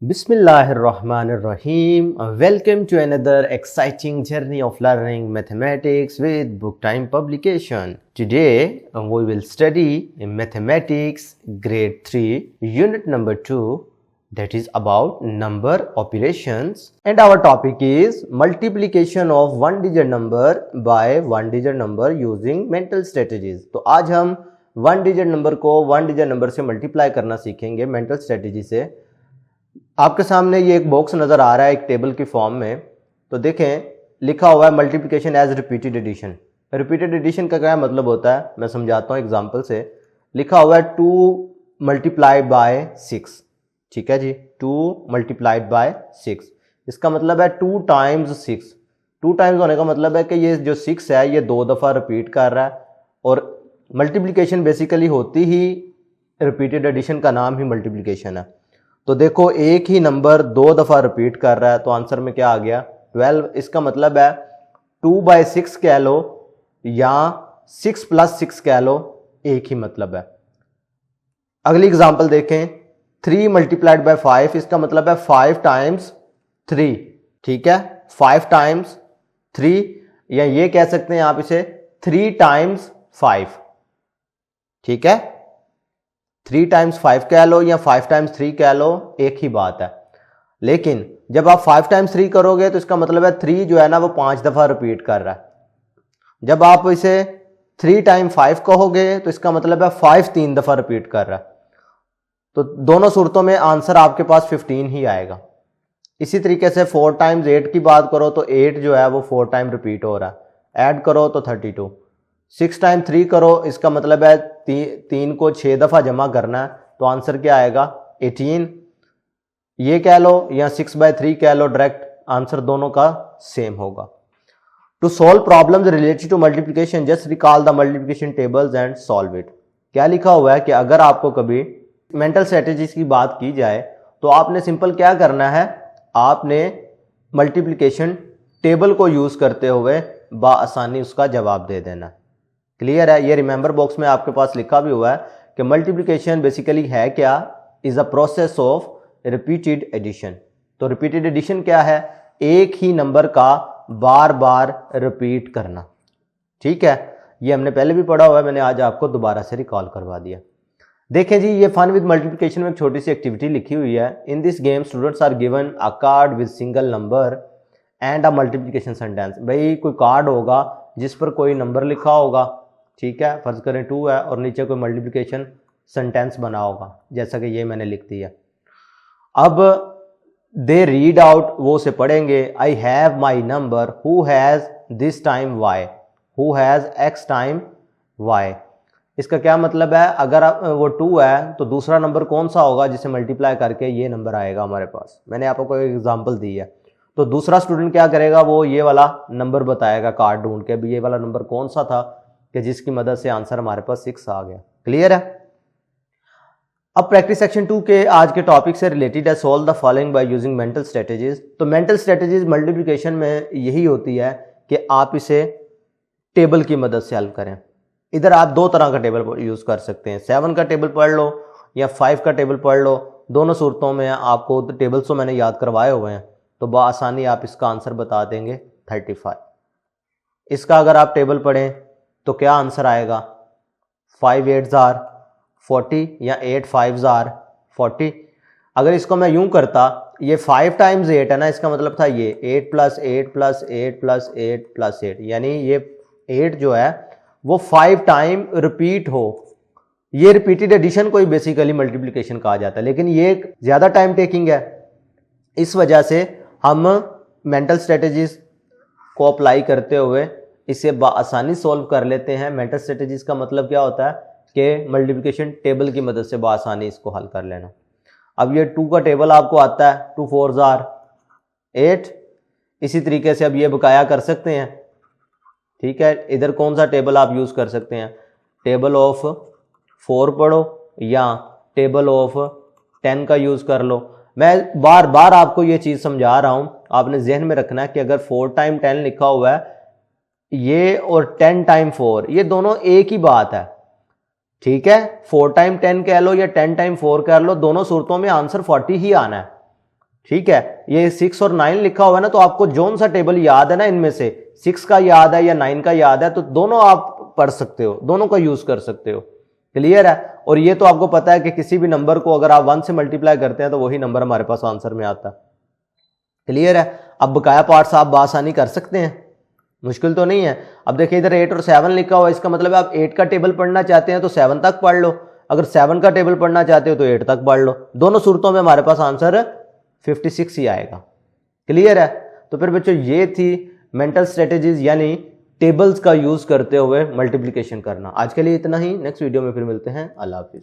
Bismillahirrahmanirrahim. Welcome to another exciting journey of learning mathematics with Book Time publication. Today we will study in mathematics grade 3 unit number 2, that is about number operations, and our topic is multiplication of one digit number by one digit number using mental strategies. तो आज हम one digit number को one digit number से multiply करना सीखेंगे mental strategy से। आपके सामने ये एक बॉक्स नज़र आ रहा है एक टेबल की फॉर्म में। तो देखें लिखा हुआ है multiplication as repeated addition. Repeated addition का क्या मतलब होता है, मैं समझाता हूँ एग्जांपल से। लिखा हुआ है 2 मल्टीप्लाइड बाय 6, ठीक है जी, 2 मल्टीप्लाइड बाय 6। इसका मतलब है 2 टाइम्स 6। 2 टाइम्स होने का मतलब है कि ये जो 6 है ये 2 दफ़ा रिपीट कर रहा है, और मल्टीप्लिकेशन बेसिकली होती ही रिपीटेड एडिशन का नाम ही मल्टीप्लिकेशन है। तो देखो एक ही नंबर 2 दफ़ा रिपीट कर रहा है, तो आंसर में क्या आ गया 12। इसका मतलब है 2/6 कह लो या 6 + 6 कह लो, एक ही मतलब है। अगली एग्जांपल देखें 3 मल्टीप्लाइड बाय 5। इसका मतलब है 5 टाइम्स 3, ठीक है, 5 टाइम्स 3, या ये कह सकते हैं आप इसे 3 टाइम्स 5, ठीक है। 3 टाइम्स 5 कह लो या 5 टाइम्स 3 कह लो, एक ही बात है। लेकिन जब आप 5 टाइम्स 3 करोगे तो इसका मतलब है 3 जो है ना वो 5 दफ़ा रिपीट कर रहा है। जब आप इसे 3 टाइम 5 कहोगे तो इसका मतलब है 5 3 दफ़ा रिपीट कर रहा है। तो दोनों सूरतों में आंसर आपके पास 15 ही आएगा। इसी तरीके से 4 टाइम्स 8 की बात करो तो 8 जो है वो 4 टाइम रिपीट हो रहा है, ऐड करो तो 32। 6 टाइम 3 करो, इसका मतलब है 3 को 6 दफ़ा जमा करना है, तो आंसर क्या आएगा 18। ये कह लो या 6/3 कह लो, डायरेक्ट आंसर दोनों का सेम होगा। To solve problems related to multiplication just recall the multiplication tables and solve it. क्या लिखा हुआ है कि अगर आपको कभी मेंटल स्ट्रेटेजीज की बात की जाए तो आपने सिंपल क्या करना है, आपने मल्टीप्लिकेशन टेबल को यूज करते हुए बआसानी उसका जवाब दे देना। क्लियर है। ये रिमेंबर बॉक्स में आपके पास लिखा भी हुआ है कि मल्टीप्लिकेशन बेसिकली है क्या, is a process of repeated addition. तो रिपीटेड एडिशन क्या है, एक ही नंबर का बार बार रिपीट करना, ठीक है। ये हमने पहले भी पढ़ा हुआ है, मैंने आज आपको दोबारा से रिकॉल करवा दिया। देखें जी, ये फन विद मल्टीप्लिकेशन में एक छोटी सी एक्टिविटी लिखी हुई है। In this game students are given a card with single number and a multiplication sentence. भाई कोई कार्ड होगा जिस पर कोई नंबर लिखा होगा, ठीक है, फर्ज करें 2 है, और नीचे कोई मल्टीप्लिकेशन सेंटेंस बना होगा, जैसा कि ये मैंने लिख दिया। अब दे रीड आउट, वो से पढ़ेंगे, I have my number who has this time Y, who has X time Y. इसका क्या मतलब है, अगर वो 2 है तो दूसरा नंबर कौन सा होगा जिसे मल्टीप्लाई करके ये नंबर आएगा हमारे पास। मैंने आपको एक एग्जांपल दी है। तो दूसरा स्टूडेंट क्या करेगा, वो ये वाला नंबर बताएगा कार्ड ढूंढ के, भी ये वाला नंबर कौन सा था कि जिसकी मदद से आंसर हमारे पास 6 आ गया। क्लियर है। अब प्रैक्टिस सेक्शन 2 के आज के टॉपिक से रिलेटेड है, solve the following by using mental strategies. तो मेंटल स्ट्रेटेजीज मल्टीप्लिकेशन में यही होती है कि आप इसे टेबल की मदद से हल करें। इधर आप 2 तरह का टेबल यूज कर सकते हैं, 7 का टेबल पढ़ लो या 5 का टेबल पढ़ लो। दोनों सूरतों में आपको टेबल्स तो मैंने याद करवाए हुए हैं, तो बआसानी आप इसका आंसर बता देंगे 35। इसका अगर आप टेबल पढ़ें तो क्या आंसर आएगा, 5 8s are 40 या 8 5s are 40। अगर इसको मैं यूं करता, ये 5 टाइम्स 8 है ना, इसका मतलब था ये 8 + 8 + 8 + 8 + 8, यानी ये 8 जो है वो 5 टाइम रिपीट हो। ये रिपीटेड एडिशन को ही बेसिकली मल्टीप्लिकेशन कहा जाता है, लेकिन ये ज़्यादा टाइम टेकिंग है। इस वजह से हम मेंटल स्ट्रेटेजीज को अप्लाई करते हुए इसे बआसानी सॉल्व कर लेते हैं। मेंटल स्ट्रेटेजीज का मतलब क्या होता है कि मल्टीप्लिकेशन टेबल की मदद से बआसानी इसको हल कर लेना। अब ये 2 का टेबल आपको आता है, 2 4s are 8। इसी तरीके से अब ये बकाया कर सकते हैं, ठीक है। इधर कौन सा टेबल आप यूज़ कर सकते हैं, टेबल ऑफ 4 पढ़ो या टेबल ऑफ 10 का यूज़ कर लो। मैं बार बार आपको ये चीज़ समझा रहा हूँ, आपने जहन में रखना है कि अगर 4 टाइम 10 लिखा हुआ है ये और 10 टाइम 4 ये दोनों एक ही बात है, ठीक है। 4 टाइम 10 कह लो या 10 टाइम 4 कह लो, दोनों सूरतों में आंसर 40 ही आना है। ठीक है, ये 6 और 9 लिखा हुआ है ना, तो आपको जोन सा टेबल याद है ना, इनमें से 6 का याद है या 9 का याद है, तो दोनों आप पढ़ सकते हो, दोनों का यूज कर सकते हो। क्लियर है। और ये तो आपको पता है कि किसी भी नंबर को अगर आप 1 से मल्टीप्लाई करते हैं तो वही नंबर हमारे पास आंसर में आता है। क्लियर है। अब बकाया पार्ट्स आप आसानी कर सकते हैं, मुश्किल तो नहीं है। अब देखिए इधर 8 और 7 लिखा हुआ है, इसका मतलब आप 8 का टेबल पढ़ना चाहते हैं तो 7 तक पढ़ लो, अगर 7 का टेबल पढ़ना चाहते हो तो 8 तक पढ़ लो। दोनों सूरतों में हमारे पास आंसर 56 ही आएगा। क्लियर है। तो फिर बच्चों ये थी मेंटल स्ट्रेटेजीज यानी टेबल्स का यूज करते हुए मल्टीप्लिकेशन करना। आज के लिए इतना ही, नेक्स्ट वीडियो में फिर मिलते हैं। अल्लाह हाफिज।